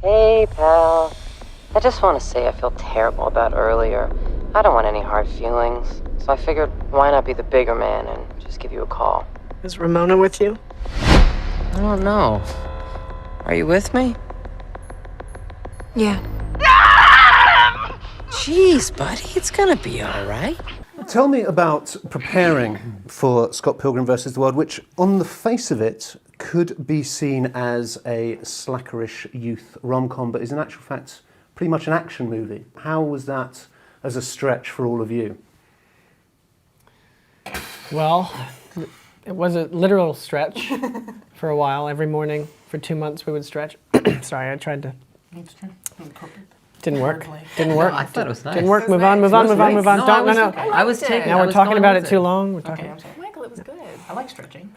Hey, pal. I just want to say I feel terrible about earlier. I don't want any hard feelings, so I figured why not be the bigger man and just give you a call. Is Ramona with you? I don't know. Are you with me? Yeah. Jeez, buddy, it's gonna be all right. Tell me about preparing for Scott Pilgrim vs. the World, which on the face of it could be seen as a slackerish youth rom-com, but is in actual fact pretty much an action movie. How was that as a stretch for all of you? Well, it was a literal stretch for a while. Every morning for 2 months we would stretch. Sorry, I tried to. Didn't work. Didn't work. No, I thought it was nice. Didn't work. Move on. Move on. Move on. Move on. No, Don't. I No. was- No. I was taking. Now I we're was talking going about with it too long. We're talking. Okay, I'm sorry. Michael, it was good. I like stretching.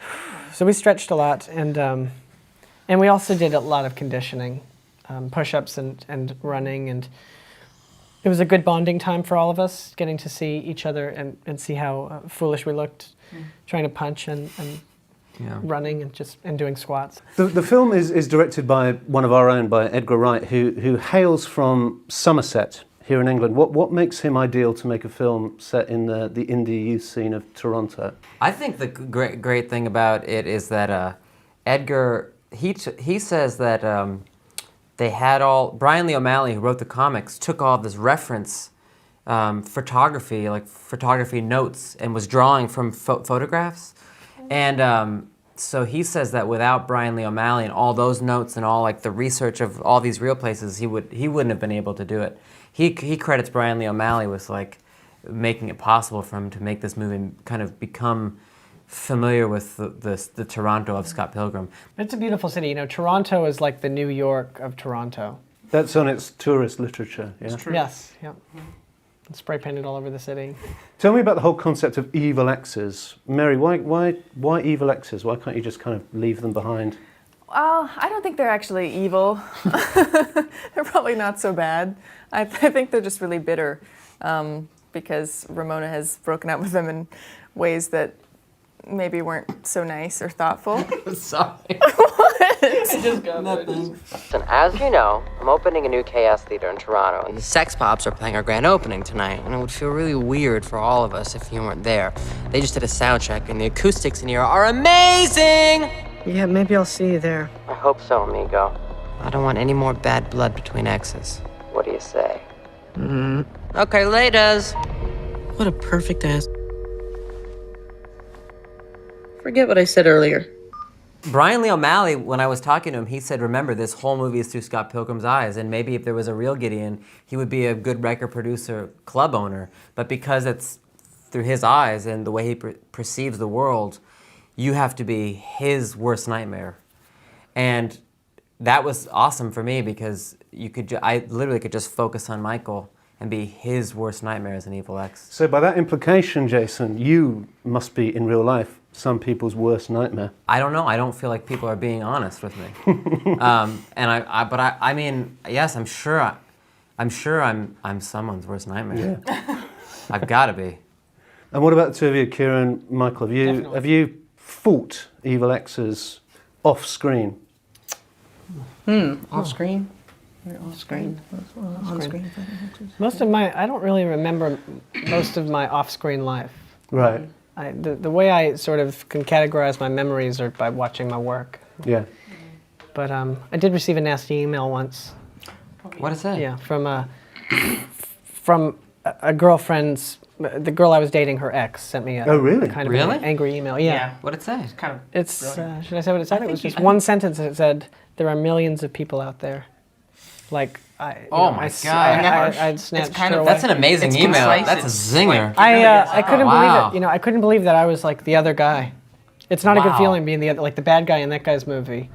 So we stretched a lot, and we also did a lot of conditioning, push-ups and running, and it was a good bonding time for all of us, getting to see each other and see how foolish we looked, trying to punch and Yeah. running and doing squats. The film is directed by one of our own, by Edgar Wright, who hails from Somerset here in England. What makes him ideal to make a film set in the indie youth scene of Toronto? I think the great thing about it is that Edgar, he says that they had Brian Lee O'Malley, who wrote the comics, took all this reference photography notes and was drawing from photographs. And so he says that without Brian Lee O'Malley and all those notes and all like the research of all these real places, he wouldn't have been able to do it. He credits Brian Lee O'Malley with like making it possible for him to make this movie kind of become familiar with the Toronto of Scott Pilgrim. It's a beautiful city. You know, Toronto is like the New York of Toronto. That's on its tourist literature, yeah? It's true. Yes. Yeah. It's spray painted all over the city. Tell me about the whole concept of evil exes. Mary, why evil exes? Why can't you just kind of leave them behind? I don't think they're actually evil. They're probably not so bad. I think they're just really bitter because Ramona has broken up with them in ways that maybe weren't so nice or thoughtful. Sorry. Listen, as you know, I'm opening a new chaos theater in Toronto, and the Sex Pops are playing our grand opening tonight, and it would feel really weird for all of us if you weren't there. They just did a sound check, and the acoustics in here are amazing! Yeah, maybe I'll see you there. I hope so, amigo. I don't want any more bad blood between exes. What do you say? Okay, laters. What a perfect ass. Forget what I said earlier. Brian Lee O'Malley, when I was talking to him, he said, remember, this whole movie is through Scott Pilgrim's eyes, and maybe if there was a real Gideon, he would be a good record producer, club owner. But because it's through his eyes and the way he perceives the world, you have to be his worst nightmare. And that was awesome for me because I literally could just focus on Michael and be his worst nightmare as an evil ex. So by that implication, Jason, you must be in real life some people's worst nightmare. I don't know. I don't feel like people are being honest with me. I mean, yes, I'm sure I'm someone's worst nightmare. Yeah. I've got to be. And what about the two of you, Kieran, Michael? Definitely. Have you fought evil exes off screen? Off screen? Off screen. On screen. I don't really remember most of my off-screen life. Right. The way I sort of can categorize my memories are by watching my work. Yeah. But I did receive a nasty email once. What is that? Yeah, from a girlfriend's. The girl I was dating, her ex, sent me a, Oh, really? a kind of Really? an angry email. Yeah. What did it say? It's should I say what it said? It was just one sentence. It said, "There are millions of people out there." Like Oh my God. I'd snatched kind her of- away. That's an amazing It's email. concise. That's a It's zinger. I couldn't believe Wow. it. You know, I couldn't believe that I was like the other guy. It's not a good Wow. feeling being the bad guy in that guy's movie.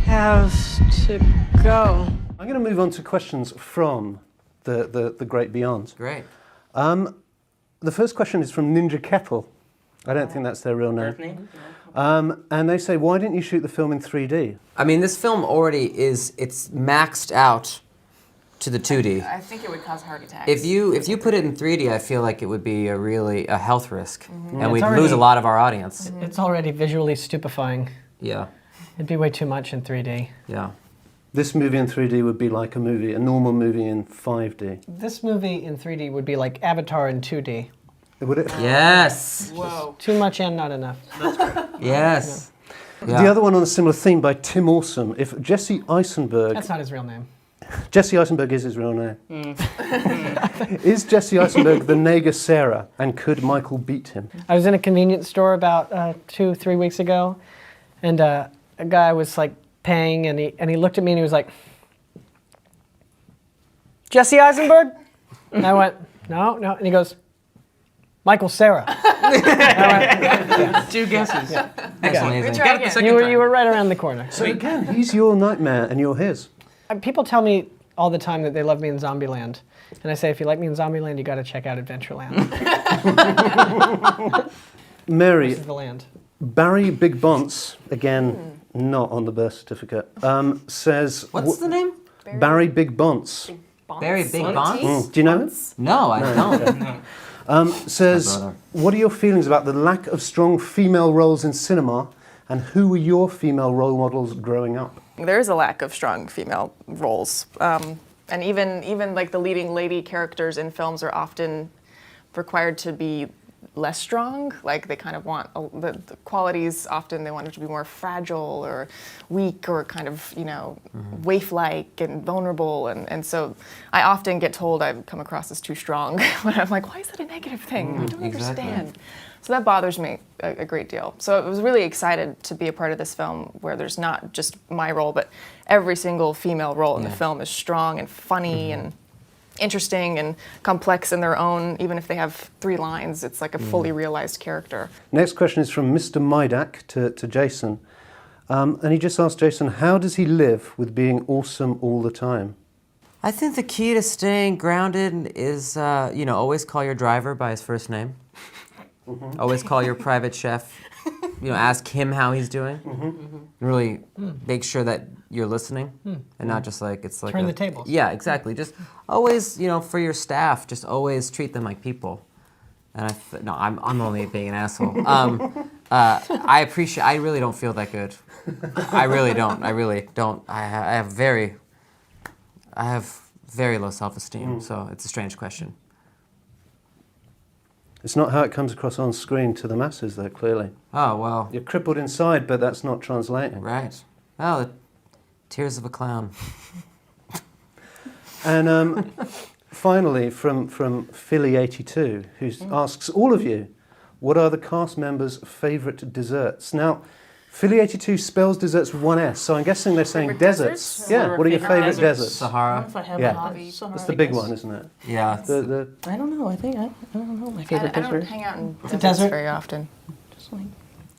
Has to go. I'm going to move on to questions from the great beyond. Great. The first question is from Ninja Kettle. I don't think that's their real name. And they say, why didn't you shoot the film in 3D? I mean, this film already it's maxed out to the 2D. I think it would cause heart attacks. If you put it in 3D, I feel like it would be a health risk, and It's we'd already- lose a lot of our audience. It's already visually stupefying. Yeah, It'd be way too much in 3D. yeah. This movie in 3D would be like a normal movie in 5D. This movie in 3D would be like Avatar in 2D. Would it? Yes, Whoa. Too much and not enough. yes. The other one on a similar theme by Tim Awesome. If Jesse Eisenberg... That's not his real name. Jesse Eisenberg is his real name. Is Jesse Eisenberg the neighbor Sarah, and could Michael beat him? I was in a convenience store about 2-3 weeks ago, and a guy was like paying, and he looked at me and he was like, "Jesse Eisenberg?" And I went, "No, no." And he goes, "Michael Cera." Two guesses. That's amazing. Try again. You were right around the corner. So again, he's your nightmare and you're his. People tell me all the time that they love me in Zombieland. And I say, if you like me in Zombieland, you got to check out Adventureland. Mary, This is the land. Barry Big Bonce, again, not on the birth certificate, says... What's the name? Barry Big Bonce. Very Big Bonds? Do you know him? No, I don't. Says, brother. what are your feelings about the lack of strong female roles in cinema, and who were your female role models growing up? There is a lack of strong female roles, and even like the leading lady characters in films are often required to be less strong. Like they kind of want the qualities. Often they want it to be more fragile or weak or kind of waif-like and vulnerable. And so I often get told I've come across as too strong. When I'm like, why is that a negative thing? I don't exactly. understand. So that bothers me a great deal. So I was really excited to be a part of this film where there's not just my role, but every single female role in the film is strong and funny and interesting and complex in their own. Even if they have 3 lines, it's like a fully realized character. Next question is from Mr. Mydak to Jason. And he just asked Jason, how does he live with being awesome all the time? I think the key to staying grounded is, always call your driver by his first name. Always call your private chef. Ask him how he's doing. Really make sure that you're listening and not just like it's like Turn the tables. Yeah, exactly. Just always, for your staff, just always treat them like people. And I'm only being an asshole. I really don't feel that good. I really don't. I have very low self-esteem. So it's a strange question. It's not how it comes across on screen to the masses, though, clearly. Oh, well, You're crippled inside, but that's not translating. right. Oh, the tears of a clown. And finally, from Philly82, who asks all of you, what are the cast members' favourite desserts? Now, Philly82 spells desserts with one S, so I'm guessing they're saying Favorite deserts. deserts? Yeah, what are your favourite deserts? Sahara. If I have Yeah. a hobby, Sahara, It's the I big guess. one, isn't it? Yeah. The I don't know. I don't know my favorite I don't dessert. hang out in a deserts desert? very often. Just like,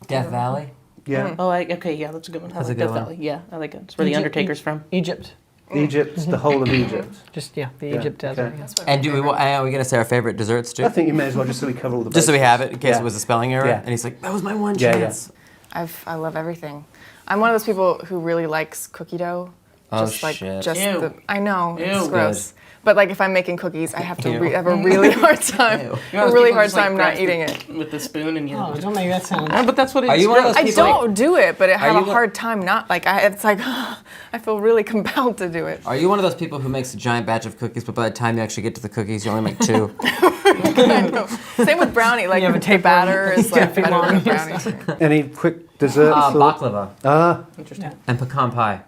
Death Valley. yeah. oh, okay, yeah, that's a good one. That's I a like good Death one. Valley. Yeah, I like it. It's where the Undertaker's from. Egypt. Egypt, the whole of Egypt. Just, the Yeah, Egypt desert. okay. yeah. That's what And my favorite. are we gonna say our favorite desserts too? I think you may as well, just so we cover all the Just so we bases. have it in case Yeah. it was a spelling error. Yeah. And he's like, that was my one Yeah, yeah. chance. I love everything. I'm one of those people who really likes cookie dough. Oh, Just like shit. just Ew. the I know it's Ew. gross. But like if I'm making cookies, I have to Ew. have a really hard time. Ew. A really hard time not eating it. With the spoon and you Oh, don't make that sound. but that's what it Are is. you one of those I people? don't do it, but I have you a one- hard time not like it's like I feel really compelled to do it. Are you one of those people who makes a giant batch of cookies, but by the time you actually get to the cookies, you only make 2? I know. Same with brownie. Like You have a the tapeworm. batter is like Yeah, better than long. brownie. Any quick desserts? or- Baklava Interesting. and pecan pie.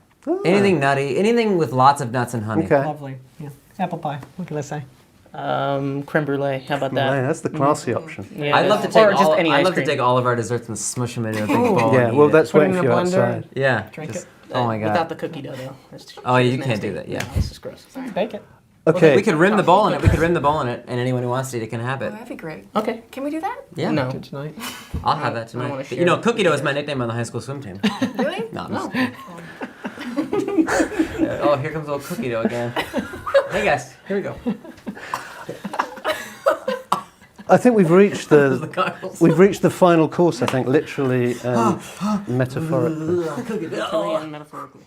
Anything nutty, anything with lots of nuts and honey. Okay. Lovely. Yeah. Apple pie. What can I say? Creme brulee. How about that? Right, that's the classy option. Yeah, I'd love to or take just all. any I'd ice love to cream. take all of our desserts and smush them into a big bowl. Yeah, and well, eat that's Put it waiting in for a you blender. outside. it. Yeah. Drink just- it. Oh my god. Without the cookie dough, though. That's Oh, you that's can't do nasty. that. Yeah. No, this is gross. Bake it. Okay. We could rim the bowl in it. We could rim the bowl in it, and anyone who wants to eat it can have Oh, it. that'd be great. Okay. Can we do that? Yeah. No. Good tonight. I'll have that I don't wanna tonight. share You know, it. cookie dough is my nickname on the high school swim team. Really? No. I'm just- Oh, here comes old cookie dough again. Hey guys, here we go. I think we've reached The the goggles. we've reached the final course. I think, literally and metaphorically. Cookie dough. Literally and metaphorically.